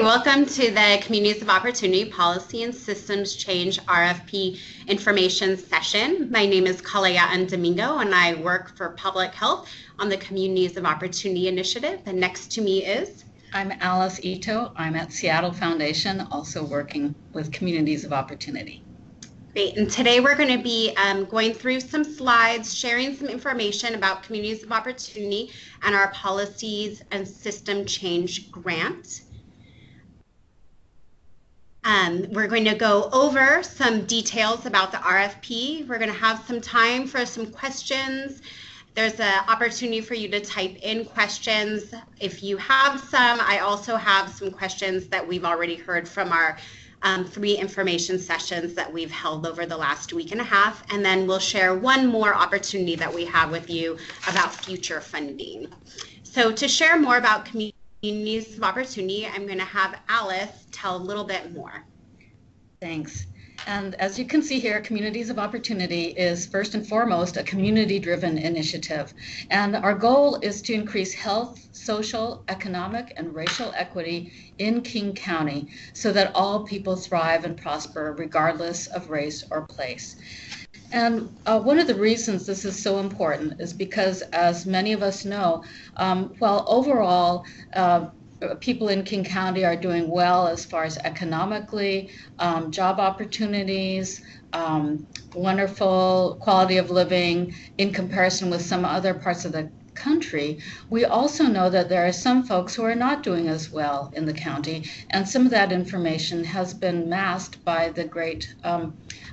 welcome to the Communities of Opportunity Policy and Systems Change RFP information session. My name is Kalaya Domingo and I work for Public Health on the Communities of Opportunity Initiative. And next to me is... I'm Alice Ito. I'm at Seattle Foundation, also working with Communities of Opportunity. Great, and today we're going to be going through some slides, sharing some information about Communities of Opportunity and our Policies and System Change Grant. We're going to go over some details about the RFP. We're going to have some time for some questions. There's an opportunity for you to type in questions. If you have some, I also have some questions that we've already heard from our 3 information sessions that we've held over the last week and a half. And then we'll share one more opportunity that we have with you about future funding. So to share more about Communities of Opportunity, I'm going to have Alice tell a little bit more. Thanks. And as you can see here, Communities of Opportunity is first and foremost a community-driven initiative. And our goal is to increase health, social, economic, and racial equity in King County so that all people thrive and prosper regardless of race or place. And one of the reasons this is so important is because, as many of us know, while overall people in King County are doing well as far as economically, job opportunities, wonderful quality of living in comparison with some other parts of the country, we also know that there are some folks who are not doing as well in the county, and some of that information has been masked by the great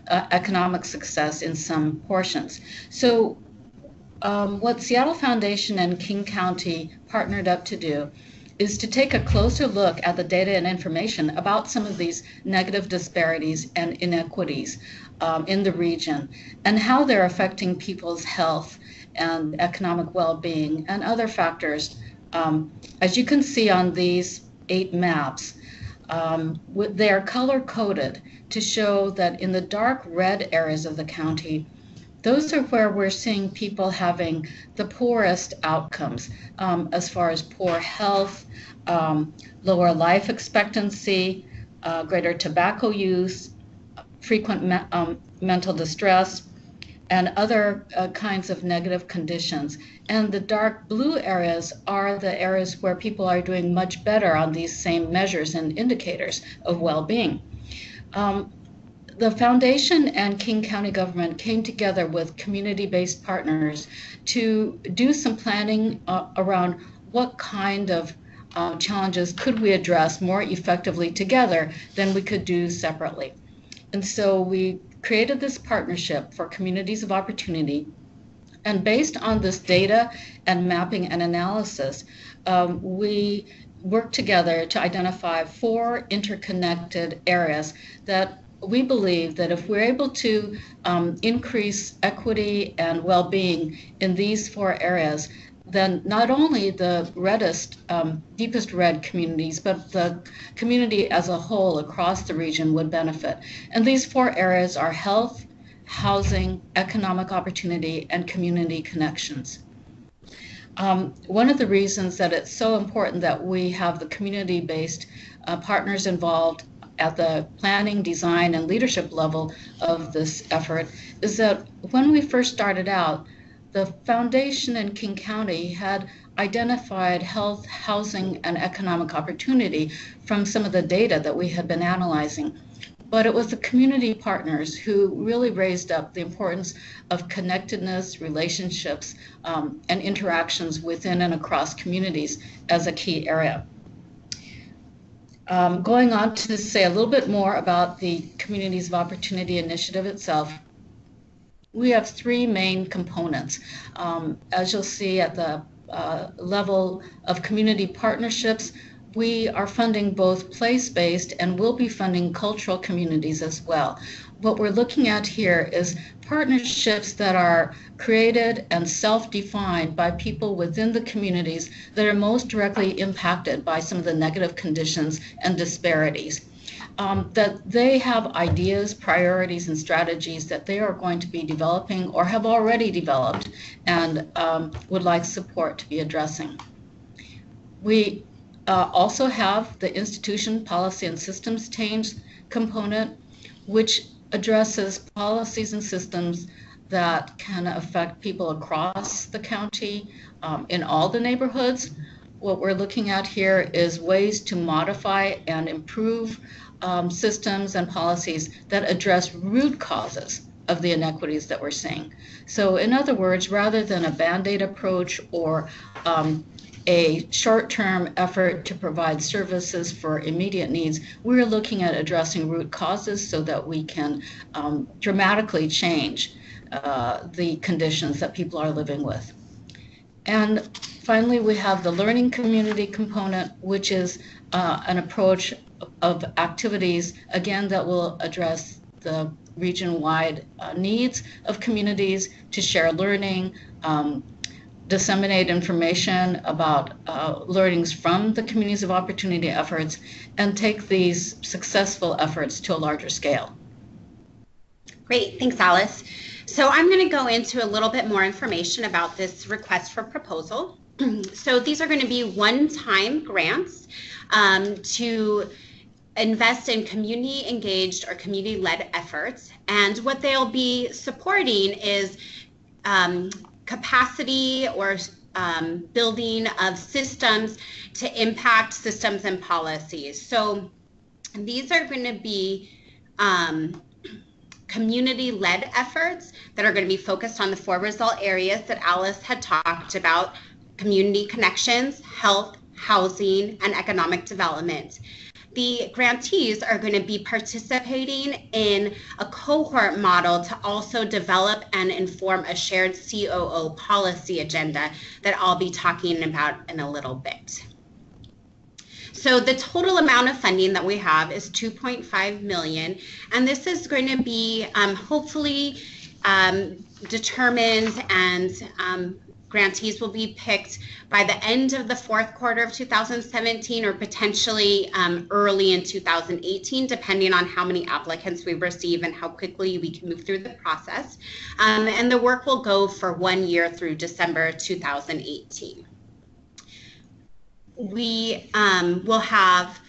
economic success in some portions. So what Seattle Foundation and King County partnered up to do is to take a closer look at the data and information about some of these negative disparities and inequities in the region and how they're affecting people's health and economic well-being and other factors. As you can see on these 8 maps, they are color-coded to show that in the dark red areas of the county, those are where we're seeing people having the poorest outcomes as far as poor health, lower life expectancy, greater tobacco use, frequent mental distress, and other kinds of negative conditions. And the dark blue areas are the areas where people are doing much better on these same measures and indicators of well-being. The foundation and King County government came together with community-based partners to do some planning around what kind of challenges could we address more effectively together than we could do separately. And so we created this partnership for Communities of Opportunity. And based on this data and mapping and analysis, we worked together to identify 4 interconnected areas that we believe that if we're able to increase equity and well-being in these 4 areas, then not only the reddest, deepest red communities, but the community as a whole across the region would benefit. And these 4 areas are health, housing, economic opportunity, and community connections. One of the reasons that it's so important that we have the community-based partners involved at the planning, design, and leadership level of this effort is that when we first started out, the foundation in King County had identified health, housing, and economic opportunity from some of the data that we had been analyzing. But it was the community partners who really raised up the importance of connectedness, relationships, and interactions within and across communities as a key area. Going on to say a little bit more about the Communities of Opportunity Initiative itself, we have 3 main components. As you'll see at the level of community partnerships, we are funding both place-based and will be funding cultural communities as well. What we're looking at here is partnerships that are created and self-defined by people within the communities that are most directly impacted by some of the negative conditions and disparities. That they have ideas, priorities, and strategies that they are going to be developing or have already developed and would like support to be addressing. We also have the institution, policy, and systems change component, which addresses policies and systems that can affect people across the county in all the neighborhoods. What we're looking at here is ways to modify and improve systems and policies that address root causes of the inequities that we're seeing. So in other words, rather than a Band-Aid approach or a short-term effort to provide services for immediate needs, we're looking at addressing root causes so that we can dramatically change the conditions that people are living with. And finally, we have the learning community component, which is an approach of activities, again, that will address the region-wide needs of communities to share learning, disseminate information about learnings from the communities of opportunity efforts, and take these successful efforts to a larger scale. Great, thanks, Alice. So I'm going to go into a little bit more information about this request for proposal. So these are going to be one-time grants to invest in community engaged or community led efforts. And what they'll be supporting is capacity or building of systems to impact systems and policies. So these are going to be community-led efforts that are going to be focused on the 4 result areas that Alice had talked about: community connections, health, housing, and economic development. The grantees are going to be participating in a cohort model to also develop and inform a shared COO policy agenda that I'll be talking about in a little bit. So the total amount of funding that we have is $2.5 million, and this is going to be hopefully determined, and grantees will be picked by the end of the 4th quarter of 2017 or potentially early in 2018, depending on how many applicants we receive and how quickly we can move through the process. And the work will go for 1 year through December 2018. We will have,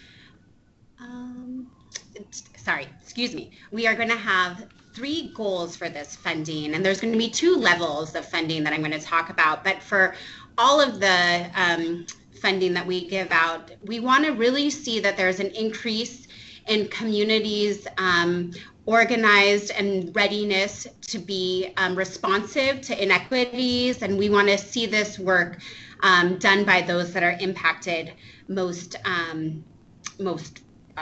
we are going to have 3 goals for this funding, and there's going to be 2 levels of funding that I'm going to talk about. But for all of the funding that we give out, we want to really see that there's an increase in communities organized and readiness to be responsive to inequities, and we want to see this work done by those that are impacted most, I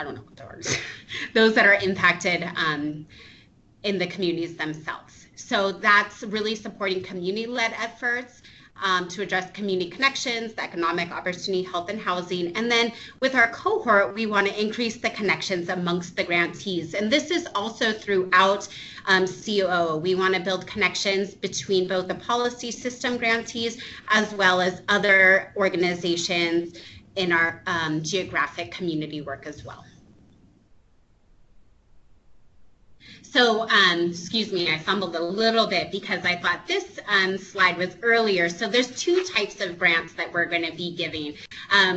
don't know what the word is, those that are impacted in the communities themselves. So that's really supporting community-led efforts to address community connections, the economic opportunity, health, and housing. And then with our cohort, we want to increase the connections amongst the grantees. And this is also throughout COO. We want to build connections between both the policy system grantees as well as other organizations in our geographic community work as well. So, excuse me, I fumbled a little bit because I thought this slide was earlier. So there's 2 types of grants that we're going to be giving.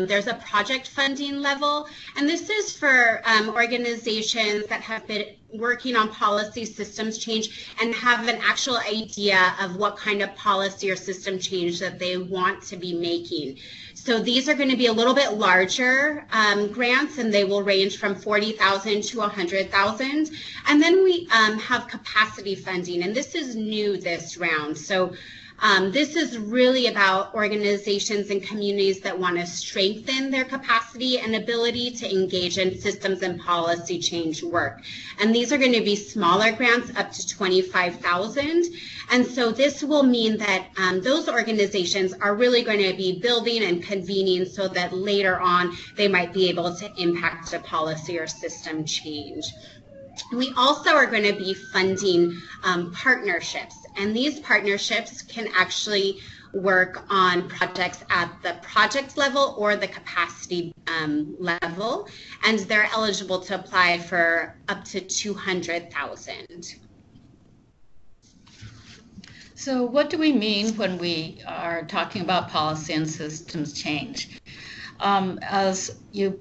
There's a project funding level, and this is for organizations that have been working on policy systems change and have an actual idea of what kind of policy or system change that they want to be making. So these are going to be a little bit larger grants, and they will range from $40,000 to $100,000. And then we have capacity funding, and this is new this round. So this is really about organizations and communities that want to strengthen their capacity and ability to engage in systems and policy change work. And these are going to be smaller grants up to $25,000. And so this will mean that those organizations are really going to be building and convening so that later on they might be able to impact a policy or system change. We also are going to be funding partnerships, and these partnerships can actually work on projects at the project level or the capacity level, and they're eligible to apply for up to $200,000. So what do we mean when we are talking about policy and systems change? As you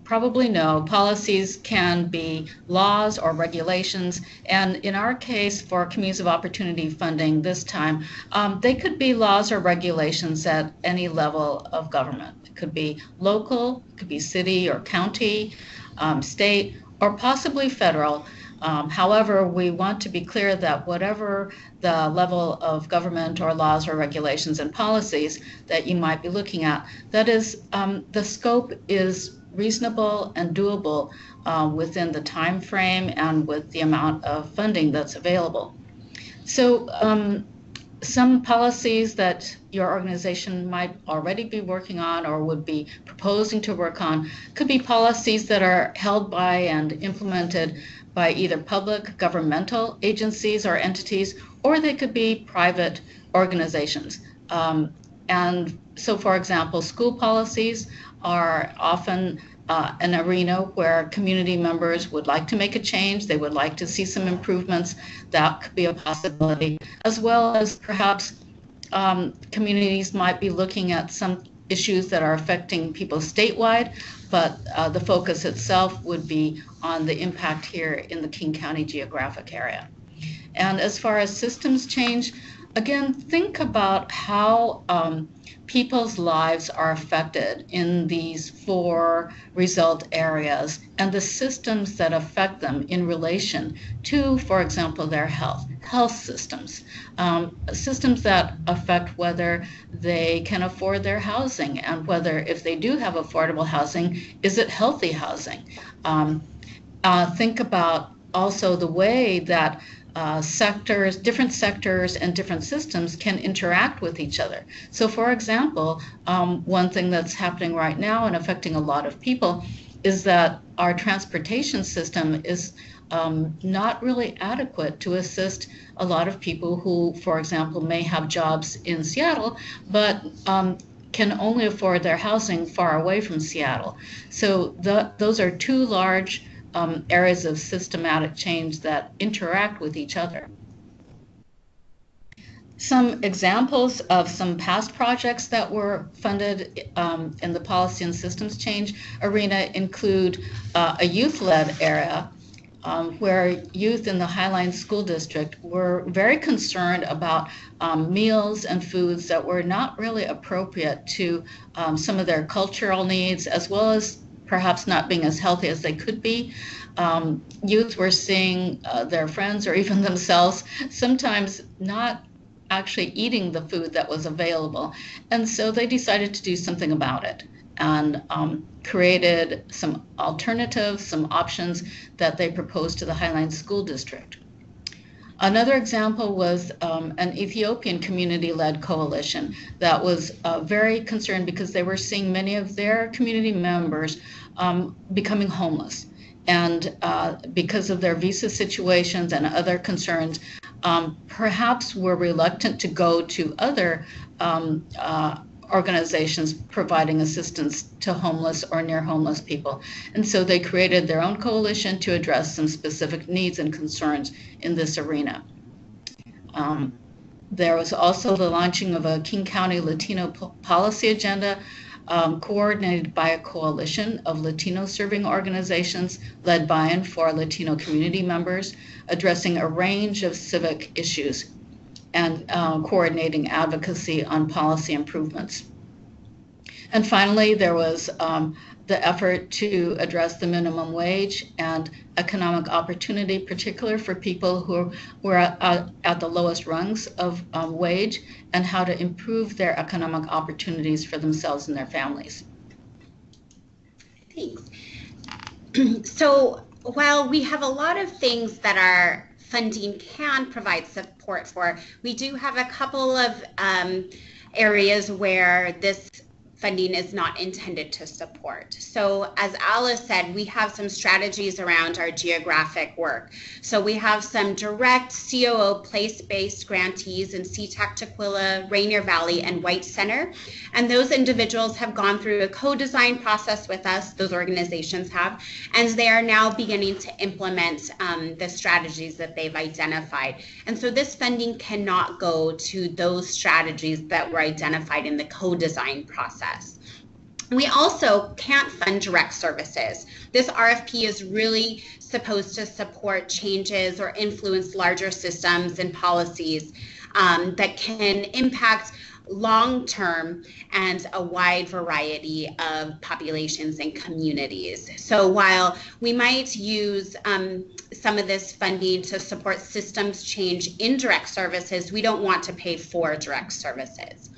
probably know, policies can be laws or regulations, and in our case for Communities of Opportunity funding this time, they could be laws or regulations at any level of government. It could be local, it could be city or county, state, or possibly federal. However, we want to be clear that whatever the level of government or laws or regulations and policies that you might be looking at, that is, the scope is reasonable and doable within the time frame and with the amount of funding that's available. So some policies that your organization might already be working on or would be proposing to work on could be policies that are held by and implemented by either public governmental agencies or entities, or they could be private organizations. And so, for example, school policies are often an arena where community members would like to make a change, they would like to see some improvements. That could be a possibility, as well as perhaps communities might be looking at some issues that are affecting people statewide, but the focus itself would be on the impact here in the King County geographic area. And as far as systems change, again, think about how people's lives are affected in these 4 result areas and the systems that affect them in relation to, for example, their health systems, systems that affect whether they can afford their housing and whether, if they do have affordable housing, is it healthy housing? Think about also the way that different sectors and different systems can interact with each other. So for example, one thing that's happening right now and affecting a lot of people is that our transportation system is not really adequate to assist a lot of people who, for example, may have jobs in Seattle, but can only afford their housing far away from Seattle. So those are 2 large areas of systematic change that interact with each other. Some examples of some past projects that were funded in the policy and systems change arena include a youth-led area where youth in the Highline School District were very concerned about meals and foods that were not really appropriate to some of their cultural needs, as well as perhaps not being as healthy as they could be. Youth were seeing their friends or even themselves sometimes not actually eating the food that was available. And so they decided to do something about it and created some alternatives, some options that they proposed to the Highline School District. Another example was an Ethiopian community-led coalition that was very concerned because they were seeing many of their community members becoming homeless. And because of their visa situations and other concerns, perhaps were reluctant to go to other organizations providing assistance to homeless or near homeless people. And so they created their own coalition to address some specific needs and concerns in this arena. There was also the launching of a King County Latino policy agenda coordinated by a coalition of Latino serving organizations led by and for Latino community members, addressing a range of civic issues and coordinating advocacy on policy improvements. And finally, there was the effort to address the minimum wage and economic opportunity, particularly for people who were at the lowest rungs of wage, and how to improve their economic opportunities for themselves and their families. Thanks. So while we have a lot of things that our funding can provide support for, we do have a couple of areas where this funding is not intended to support. So as Alice said, we have some strategies around our geographic work. So we have some direct COO place-based grantees in SeaTac, Tukwila, Rainier Valley, and White Center. And those individuals have gone through a co-design process with us, those organizations have, and they are now beginning to implement the strategies that they've identified. And so this funding cannot go to those strategies that were identified in the co-design process. We also can't fund direct services. This RFP is really supposed to support changes or influence larger systems and policies that can impact long-term and a wide variety of populations and communities. So while we might use some of this funding to support systems change in direct services, we don't want to pay for direct services.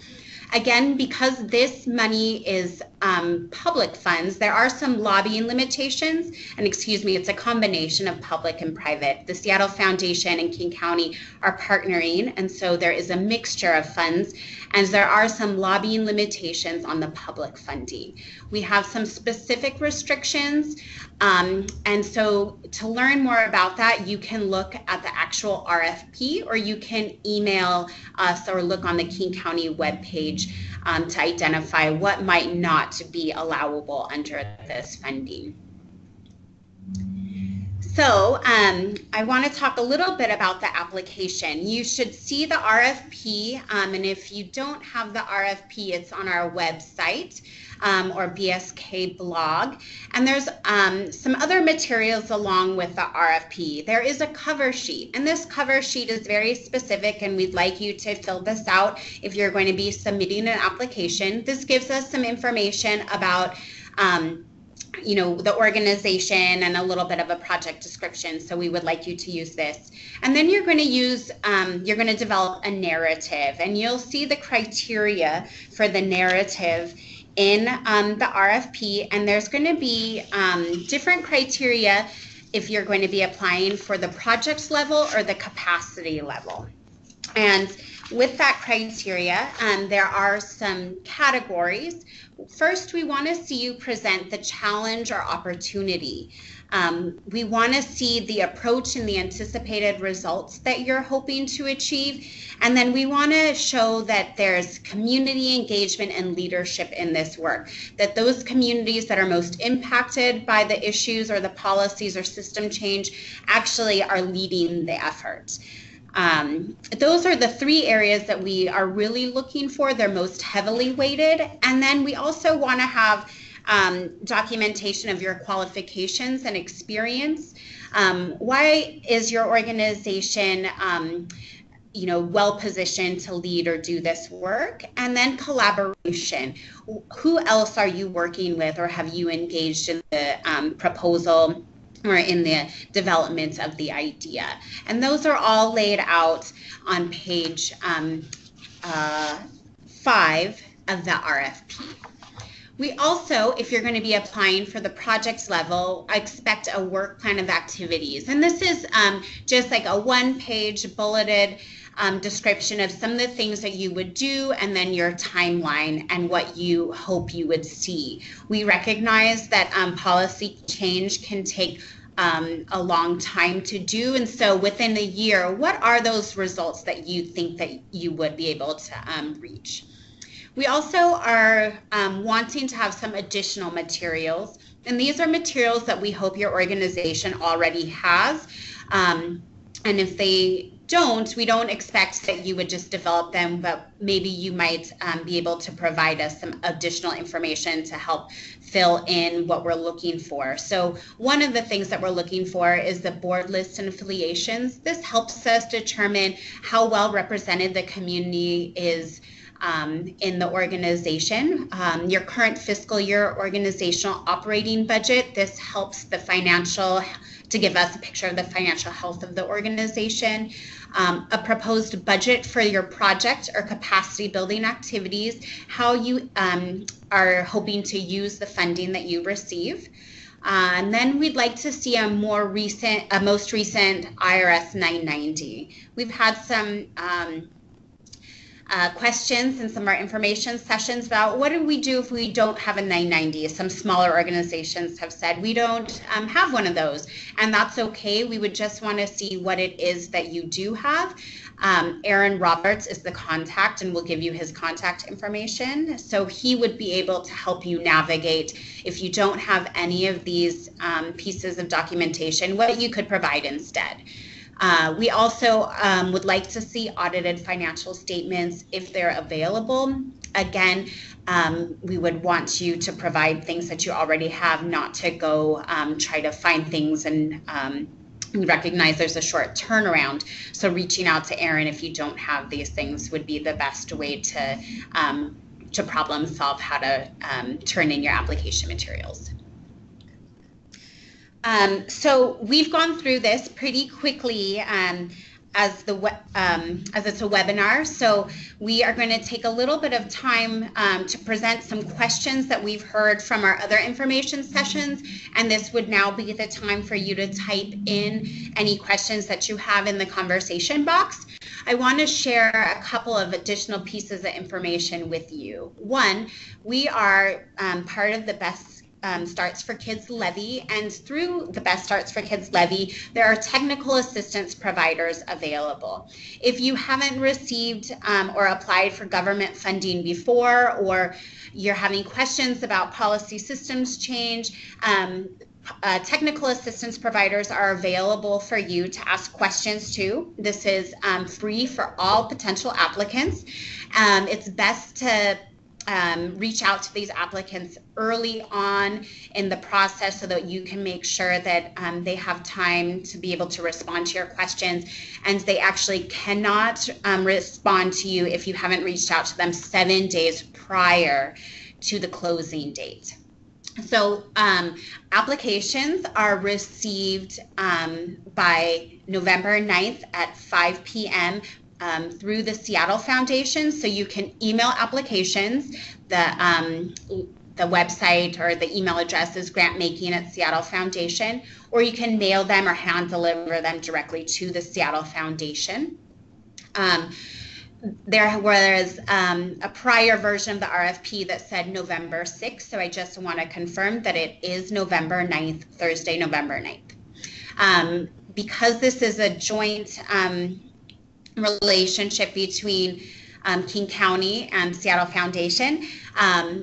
Again, because this money is public funds, there are some lobbying limitations, and it's a combination of public and private. The Seattle Foundation and King County are partnering, and so there is a mixture of funds, and there are some lobbying limitations on the public funding. We have some specific restrictions, and so to learn more about that, you can look at the actual RFP, or you can email us or look on the King County webpage to identify what might not be allowable under this funding. So I want to talk a little bit about the application. You should see the RFP, and if you don't have the RFP, it's on our website or BSK blog. And there's some other materials along with the RFP. There is a cover sheet, and this cover sheet is very specific, and we'd like you to fill this out if you're going to be submitting an application. This gives us some information about the organization and a little bit of a project description. So we would like you to use this. And then you're going to develop a narrative, and you'll see the criteria for the narrative in the RFP. And there's going to be different criteria if you're going to be applying for the project level or the capacity level. And with that criteria, there are some categories. First, we want to see you present the challenge or opportunity. We want to see the approach and the anticipated results that you're hoping to achieve. And then we want to show that there's community engagement and leadership in this work, that those communities that are most impacted by the issues or the policies or system change actually are leading the effort. Those are the three areas that we are really looking for. They're most heavily weighted. And then we also want to have documentation of your qualifications and experience. Why is your organization well positioned to lead or do this work? And then collaboration. Who else are you working with, or have you engaged in the proposal or in the development of the idea? And those are all laid out on page 5 of the RFP. We also, if you're going to be applying for the project level, expect a work plan of activities. And this is just like a one-page bulleted description of some of the things that you would do, and then your timeline and what you hope you would see. We recognize that policy change can take a long time to do, and so within a year, what are those results that you think that you would be able to reach? We also are wanting to have some additional materials, and these are materials that we hope your organization already has, and if they don't, we don't expect that you would just develop them, but maybe you might be able to provide us some additional information to help fill in what we're looking for. So one of the things that we're looking for is the board list and affiliations. This helps us determine how well represented the community is in the organization. Your current fiscal year organizational operating budget. This helps to give us a picture of the financial health of the organization. A proposed budget for your project or capacity building activities, how you are hoping to use the funding that you receive. And then we'd like to see a most recent IRS 990. We've had some questions and some of our information sessions about what do we do if we don't have a 990. Some smaller organizations have said we don't have one of those, and that's okay. We would just want to see what it is that you do have. Aaron Roberts is the contact, and we'll give you his contact information. So he would be able to help you navigate if you don't have any of these pieces of documentation, what you could provide instead. We also would like to see audited financial statements if they're available. Again, we would want you to provide things that you already have, not to go try to find things, and we recognize there's a short turnaround. So reaching out to Erin if you don't have these things would be the best way to problem solve how to turn in your application materials. So we've gone through this pretty quickly as it's a webinar. So we are going to take a little bit of time to present some questions that we've heard from our other information sessions, and this would now be the time for you to type in any questions that you have in the conversation box. I want to share a couple of additional pieces of information with you. One, we are part of the Best Starts for Kids levy, and through the Best Starts for Kids levy, there are technical assistance providers available. If you haven't received or applied for government funding before, or you're having questions about policy systems change, technical assistance providers are available for you to ask questions to. This is free for all potential applicants. It's best to reach out to these applicants early on in the process so that you can make sure that they have time to be able to respond to your questions, and they actually cannot respond to you if you haven't reached out to them 7 days prior to the closing date. So applications are received by November 9th at 5 p.m. Through the Seattle Foundation. So you can email applications. The website or the email address is grantmaking@Seattle Foundation, or you can mail them or hand deliver them directly to the Seattle Foundation. There was a prior version of the RFP that said November 6th, so I just want to confirm that it is November 9th, Thursday, November 9th. Because this is a joint relationship between King County and Seattle Foundation.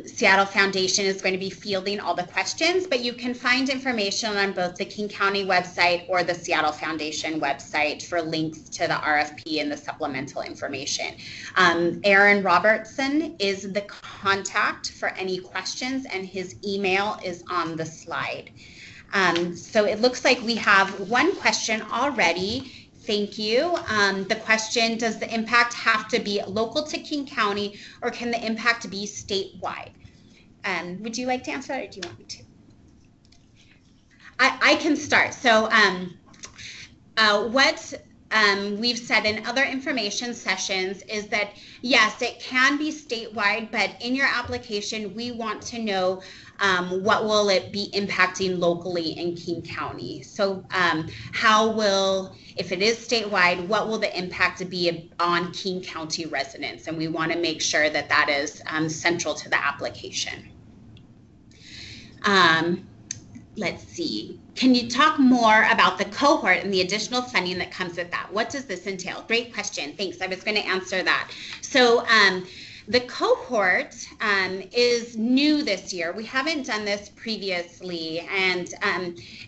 Seattle Foundation is going to be fielding all the questions, but you can find information on both the King County website or the Seattle Foundation website for links to the RFP and the supplemental information. Aaron Robertson is the contact for any questions, and his email is on the slide. So it looks like we have one question already. Thank you. The question, does the impact have to be local to King County, or can the impact be statewide? Would you like to answer that, or do you want me to? I can start. So what we've said in other information sessions is that, yes, it can be statewide, but in your application, we want to know what will it be impacting locally in King County. So how will, if it is statewide, what will the impact be on King County residents? And we want to make sure that that is central to the application. Let's see. Can you talk more about the cohort and the additional funding that comes with that? What does this entail? Great question. Thanks. I was going to answer that. So the cohort is new this year. We haven't done this previously, and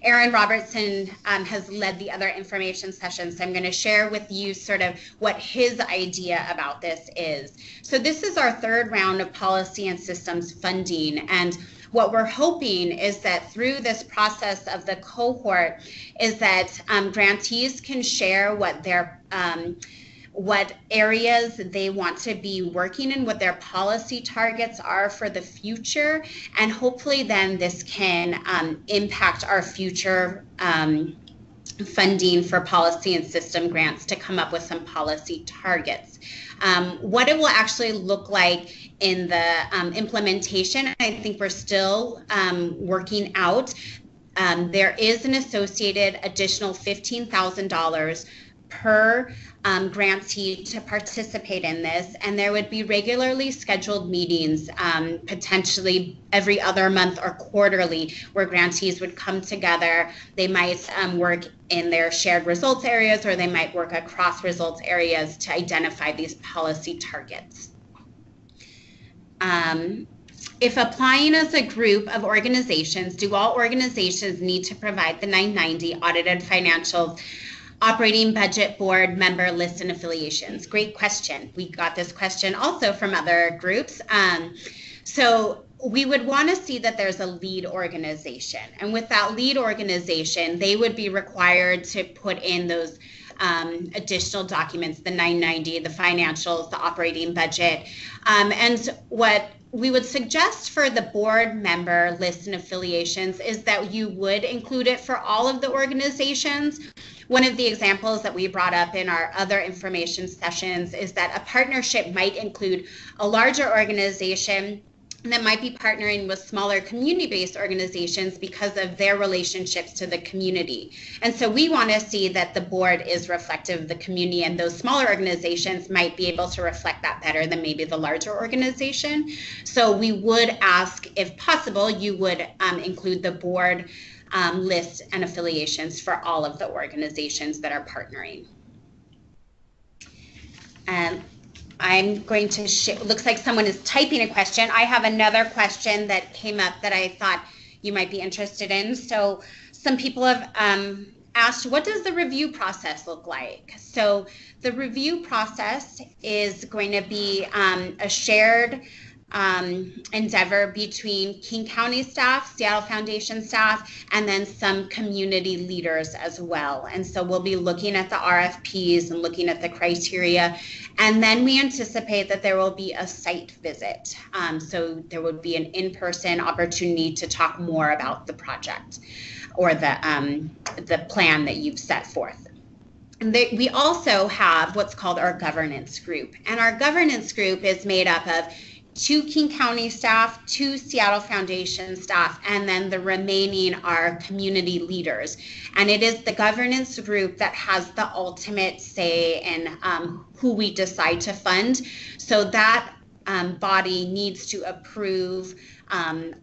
Aaron Robertson has led the other information sessions. So I'm going to share with you sort of what his idea about this is. So this is our third round of policy and systems funding, and what we're hoping is that through this process of the cohort is that grantees can share what areas they want to be working in, what their policy targets are for the future, and hopefully then this can impact our future funding for policy and system grants to come up with some policy targets. What it will actually look like in the implementation, I think we're still working out. There is an associated additional $15,000 per grantee to participate in this, and there would be regularly scheduled meetings, potentially every other month or quarterly, where grantees would come together. They might work in their shared results areas, or they might work across results areas to identify these policy targets. If applying as a group of organizations, do all organizations need to provide the 990 audited financials? operating budget board member lists and affiliations. Great question. We got this question also from other groups. So we would want to see that there's a lead organization. And with that lead organization, they would be required to put in those additional documents, the 990, the financials, the operating budget. And what we would suggest for the board member lists and affiliations is that you would include it for all of the organizations. One of the examples that we brought up in our other information sessions is that a partnership might include a larger organization that might be partnering with smaller community-based organizations because of their relationships to the community. And so we want to see that the board is reflective of the community, and those smaller organizations might be able to reflect that better than maybe the larger organization. So we would ask, if possible, you would include the board list and affiliations for all of the organizations that are partnering. I'm going to looks like someone is typing a question. I have another question that came up that I thought you might be interested in. So some people have asked, what does the review process look like? So the review process is going to be a shared endeavor between King County staff, Seattle Foundation staff, and then some community leaders as well. And so we'll be looking at the RFPs and looking at the criteria. And then we anticipate that there will be a site visit. So there would be an in-person opportunity to talk more about the project or the plan that you've set forth. And we also have what's called our governance group. And our governance group is made up of 2 King County staff, 2 Seattle Foundation staff, and then the remaining are community leaders. And it is the governance group that has the ultimate say in who we decide to fund. So that body needs to approve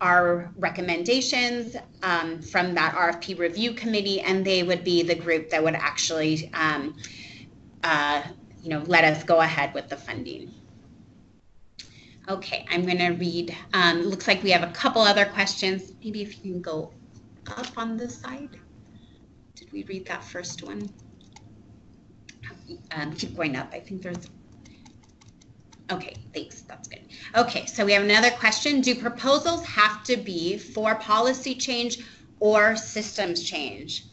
our recommendations from that RFP review committee, and they would be the group that would actually let us go ahead with the funding. Okay, I'm going to read. Looks like we have a couple other questions. Maybe if you can go up on this side. Did we read that first one? Keep going up. I think there's. Okay, thanks. That's good. Okay, so we have another question. Do proposals have to be for policy change or systems change?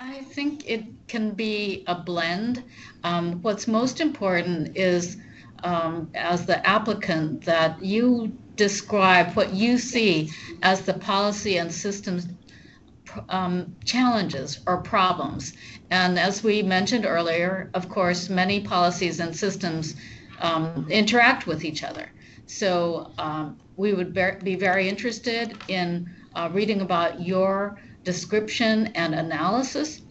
I think it can be a blend. What's most important is as the applicant that you describe what you see as the policy and systems challenges or problems. And as we mentioned earlier, of course, many policies and systems interact with each other. So we would be very interested in reading about your description and analysis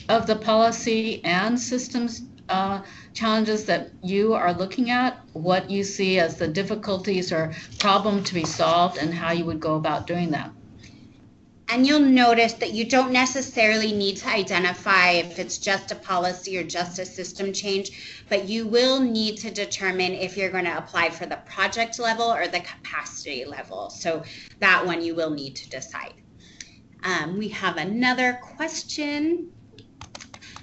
of the policy and systems challenges that you are looking at, what you see as the difficulties or problem to be solved, and how you would go about doing that. And you'll notice that you don't necessarily need to identify if it's just a policy or just a system change, but you will need to determine if you're going to apply for the project level or the capacity level. So that one you will need to decide. We have another question.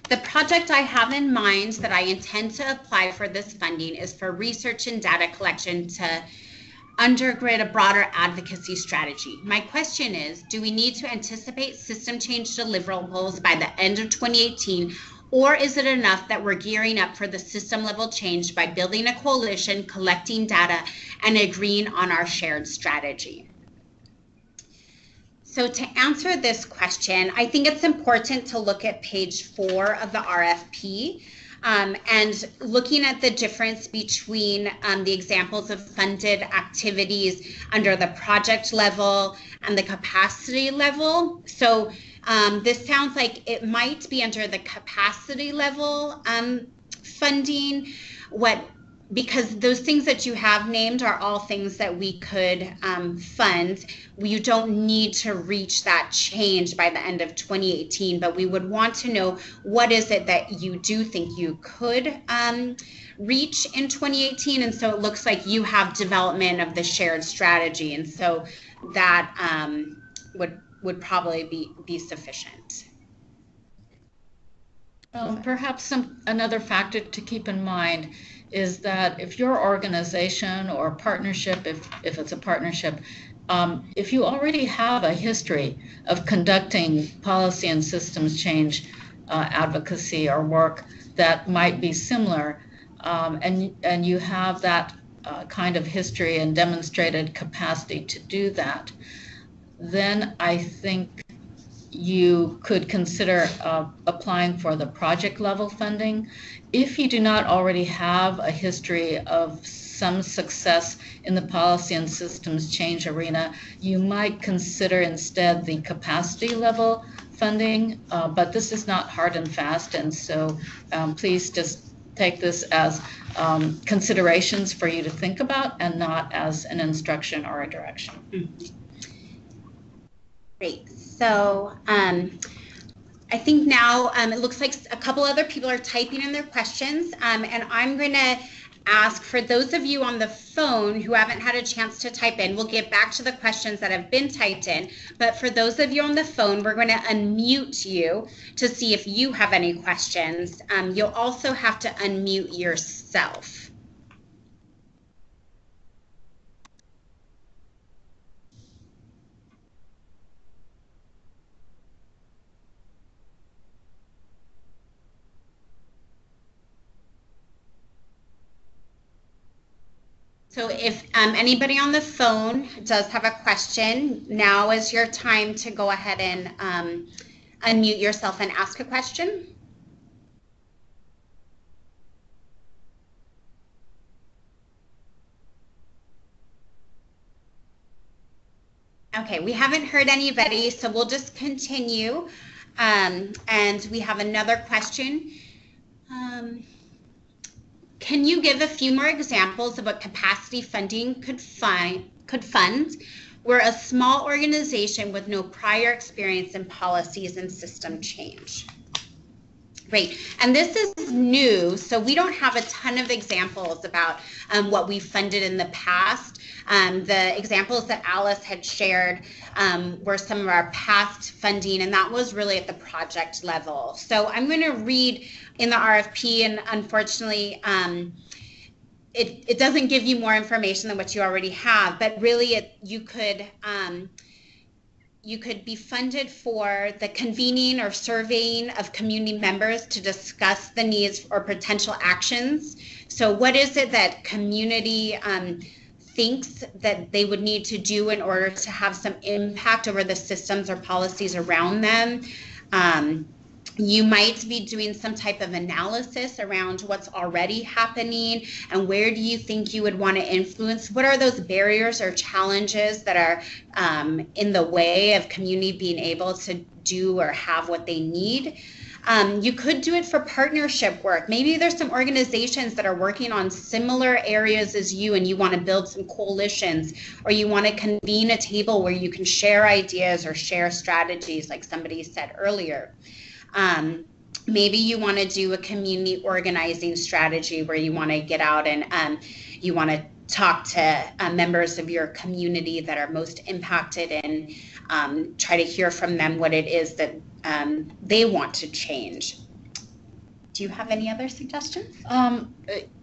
The project I have in mind that I intend to apply for this funding is for research and data collection to undergird a broader advocacy strategy. My question is, do we need to anticipate system change deliverables by the end of 2018, or is it enough that we're gearing up for the system level change by building a coalition, collecting data, and agreeing on our shared strategy? So to answer this question, I think it's important to look at page 4 of the RFP and looking at the difference between the examples of funded activities under the project level and the capacity level. So this sounds like it might be under the capacity level funding. Because those things that you have named are all things that we could fund. You don't need to reach that change by the end of 2018, but we would want to know what is it that you do think you could reach in 2018. And so it looks like you have development of the shared strategy. And so that would probably be sufficient. Perhaps another factor to keep in mind is that if your organization or partnership, if it's a partnership, if you already have a history of conducting policy and systems change advocacy or work that might be similar, and you have that kind of history and demonstrated capacity to do that, then I think you could consider applying for the project level funding. If you do not already have a history of some success in the policy and systems change arena, you might consider instead the capacity level funding, but this is not hard and fast, and so please just take this as considerations for you to think about and not as an instruction or a direction. Great. So I think now it looks like a couple other people are typing in their questions, and I'm going to ask for those of you on the phone who haven't had a chance to type in, we'll get back to the questions that have been typed in, but for those of you on the phone, we're going to unmute you to see if you have any questions. You'll also have to unmute yourself. So if anybody on the phone does have a question, now is your time to go ahead and unmute yourself and ask a question. Okay, we haven't heard anybody, so we'll just continue. And we have another question. Can you give a few more examples of what capacity funding could fund where a small organization with no prior experience in policies and system change? Great. And this is new, so we don't have a ton of examples about what we funded in the past. The examples that Alice had shared were some of our past funding, and that was really at the project level. So I'm going to read in the RFP, and unfortunately, it doesn't give you more information than what you already have, but really you could be funded for the convening or surveying of community members to discuss the needs or potential actions. So what is it that community thinks that they would need to do in order to have some impact over the systems or policies around them? You might be doing some type of analysis around what's already happening and where do you think you would want to influence? What are those barriers or challenges that are in the way of community being able to do or have what they need? You could do it for partnership work. Maybe there's some organizations that are working on similar areas as you and you want to build some coalitions, or you want to convene a table where you can share ideas or share strategies like somebody said earlier. Maybe you want to do a community organizing strategy where you want to get out and you want to talk to members of your community that are most impacted and try to hear from them what it is that they want to change. Do you have any other suggestions?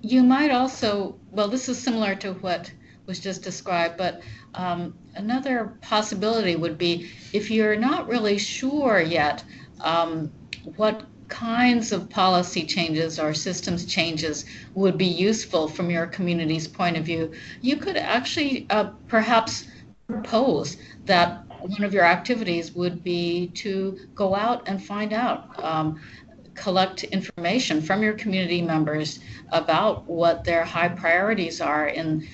You might also, well, this is similar to what was just described, but another possibility would be if you're not really sure yet what kinds of policy changes or systems changes would be useful from your community's point of view, you could actually perhaps propose that one of your activities would be to go out and find out, collect information from your community members about what their high priorities are and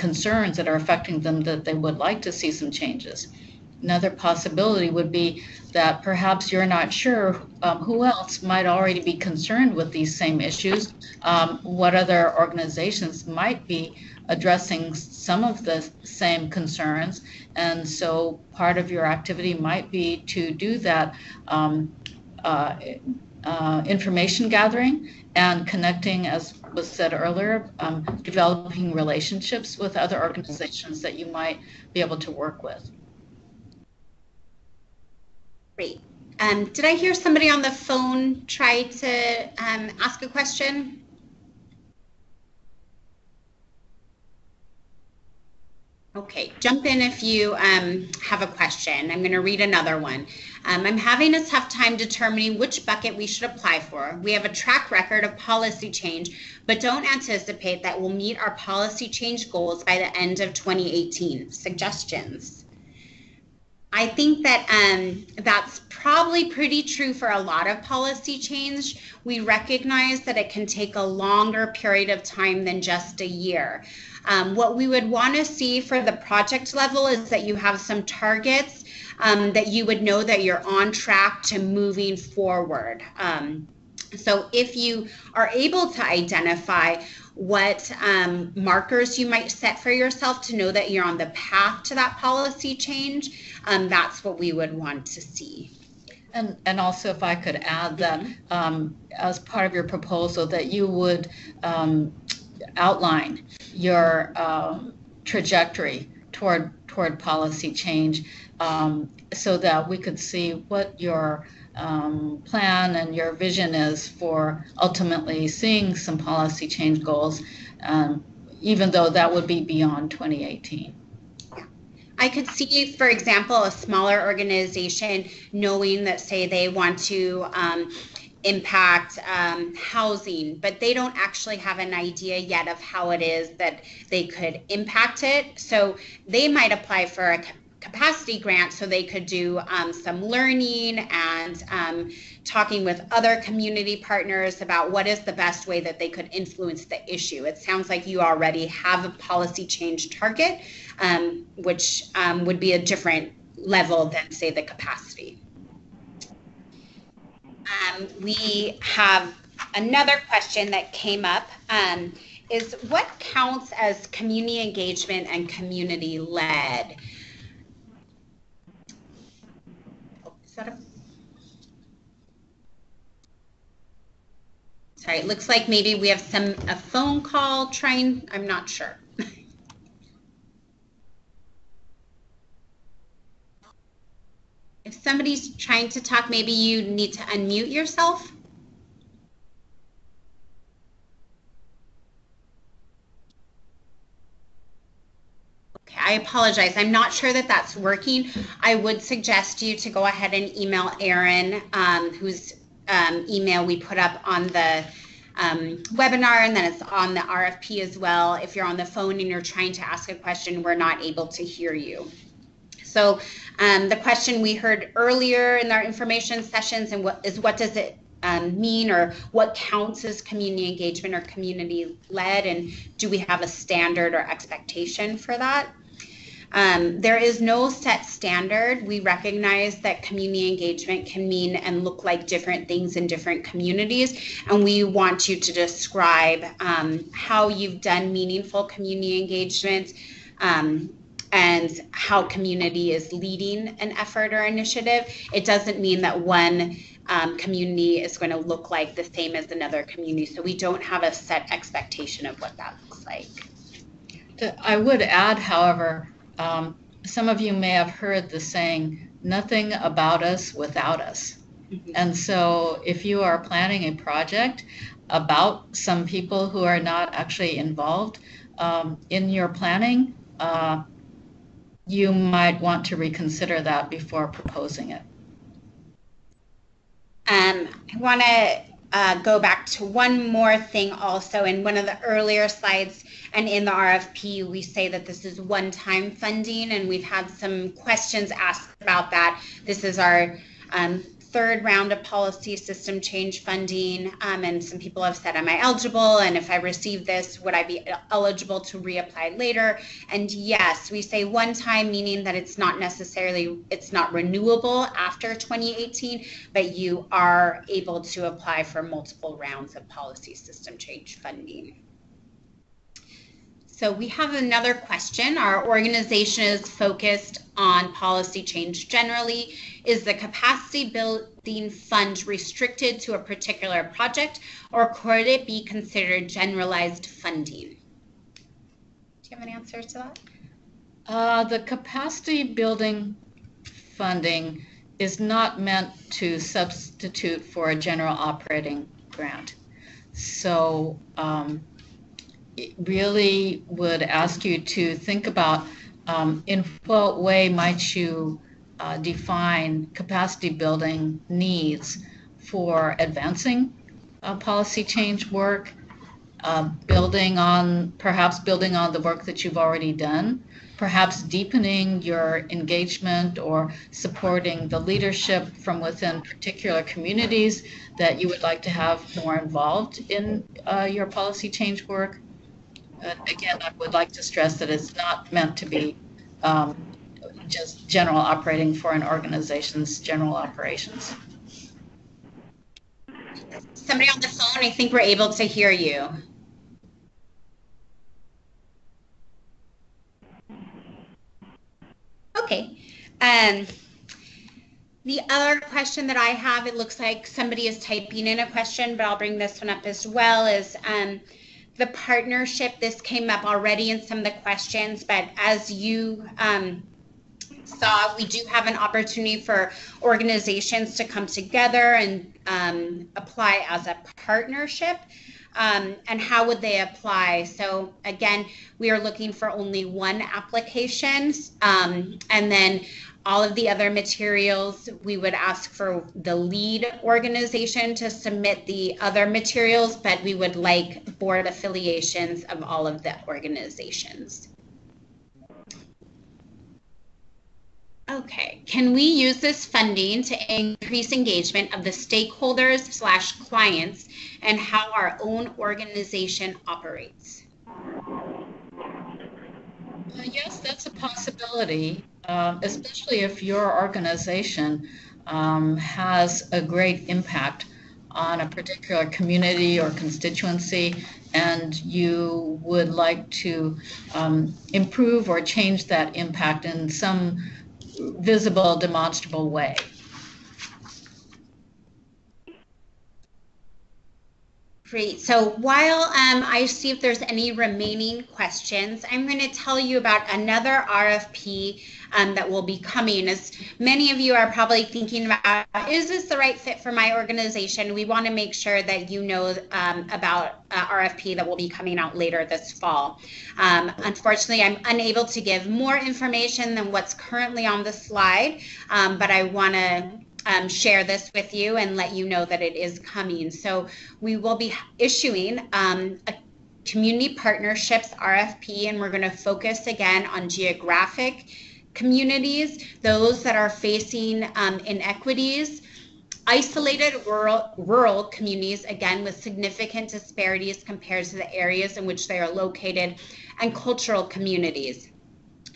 concerns that are affecting them that they would like to see some changes. Another possibility would be that perhaps you're not sure who else might already be concerned with these same issues, what other organizations might be addressing some of the same concerns, and so part of your activity might be to do that information gathering and connecting, as was said earlier, developing relationships with other organizations that you might be able to work with. Great. Did I hear somebody on the phone try to ask a question? Okay, jump in if you have a question. I'm going to read another one. I'm having a tough time determining which bucket we should apply for. We have a track record of policy change, but don't anticipate that we'll meet our policy change goals by the end of 2018. Suggestions? I think that that's probably pretty true for a lot of policy change. We recognize that it can take a longer period of time than just a year. What we would want to see for the project level is that you have some targets that you would know that you're on track to moving forward. So if you are able to identify what markers you might set for yourself to know that you're on the path to that policy change, that's what we would want to see. And also, if I could add that as part of your proposal, that you would outline your trajectory toward policy change, so that we could see what your plan and your vision is for ultimately seeing some policy change goals, even though that would be beyond 2018. I could see, for example, a smaller organization knowing that, say, they want to impact housing, but they don't actually have an idea yet of how it is that they could impact it. So they might apply for a capacity grant so they could do some learning and talking with other community partners about what is the best way that they could influence the issue. It sounds like you already have a policy change target, which would be a different level than, say, the capacity. We have another question that came up, is what counts as community engagement and community led? Sorry, it looks like maybe we have a phone call trying, I'm not sure. If somebody's trying to talk, maybe you need to unmute yourself. Okay, I apologize. I'm not sure that that's working. I would suggest you to go ahead and email Erin, whose email we put up on the webinar, and then it's on the RFP as well. If you're on the phone and you're trying to ask a question, we're not able to hear you. So the question we heard earlier in our information sessions and what does it mean, or what counts as community engagement or community led, and do we have a standard or expectation for that? There is no set standard. We recognize that community engagement can mean and look like different things in different communities, and we want you to describe how you've done meaningful community engagement, and how community is leading an effort or initiative. It doesn't mean that one community is going to look like the same as another community, so we don't have a set expectation of what that looks like. I would add, however, some of you may have heard the saying, nothing about us without us. Mm-hmm. And so if you are planning a project about some people who are not actually involved in your planning, you might want to reconsider that before proposing it. I want to go back to one more thing also. In one of the earlier slides and in the RFP, we say that this is one-time funding, and we've had some questions asked about that. This is our third round of policy system change funding, and some people have said, am I eligible? And if I receive this, would I be eligible to reapply later? And yes, we say one time, meaning that it's not renewable after 2018, but you are able to apply for multiple rounds of policy system change funding. So we have another question. Our organization is focused on policy change generally. Is the capacity building fund restricted to a particular project, or could it be considered generalized funding? Do you have an answer to that? The capacity building funding is not meant to substitute for a general operating grant. So it really would ask you to think about in what way might you define capacity building needs for advancing policy change work, perhaps building on the work that you've already done, perhaps deepening your engagement or supporting the leadership from within particular communities that you would like to have more involved in your policy change work. Again, I would like to stress that it's not meant to be just general operating for an organization's general operations. Somebody on the phone, I think we're able to hear you. Okay. The other question that I have, it looks like somebody is typing in a question, but I'll bring this one up as well, is the partnership. This came up already in some of the questions, but as you saw, we do have an opportunity for organizations to come together and apply as a partnership. And how would they apply? So again, we are looking for only one application, and then all of the other materials, we would ask for the lead organization to submit the other materials, but we would like board affiliations of all of the organizations. Okay, can we use this funding to increase engagement of the stakeholders/clients and how our own organization operates? Yes, that's a possibility, especially if your organization has a great impact on a particular community or constituency, and you would like to improve or change that impact in some visible, demonstrable way. Great. So while I see if there's any remaining questions, I'm going to tell you about another RFP that will be coming. As many of you are probably thinking about, is this the right fit for my organization? We want to make sure that you know about RFP that will be coming out later this fall. Unfortunately, I'm unable to give more information than what's currently on the slide, but I want to share this with you and let you know that it is coming. So we will be issuing a community partnerships RFP, and we're going to focus again on geographic communities, those that are facing inequities, isolated rural communities, again with significant disparities compared to the areas in which they are located, and cultural communities.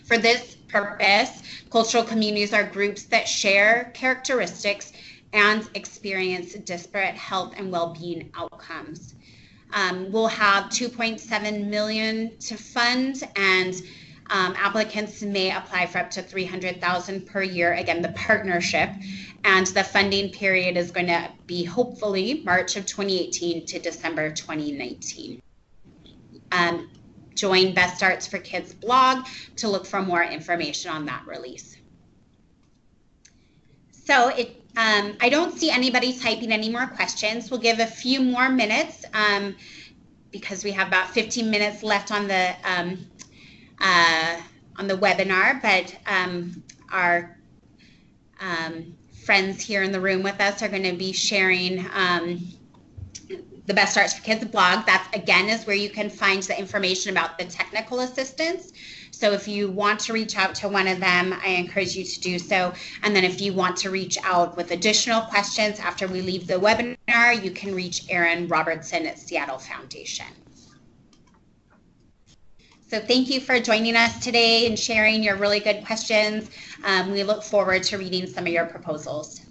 For this purpose, cultural communities are groups that share characteristics and experience disparate health and well-being outcomes. We'll have $2.7 million to fund, and applicants may apply for up to $300,000 per year. Again, the partnership, and the funding period is going to be hopefully March of 2018 to December 2019. Join Best Starts for Kids blog to look for more information on that release. So I don't see anybody typing any more questions. We'll give a few more minutes because we have about 15 minutes left on the webinar, but our friends here in the room with us are going to be sharing the Best Starts for Kids blog. That again is where you can find the information about the technical assistance. So if you want to reach out to one of them, I encourage you to do so. And then if you want to reach out with additional questions after we leave the webinar, you can reach Erin Robertson at Seattle Foundation. So thank you for joining us today and sharing your really good questions. We look forward to reading some of your proposals.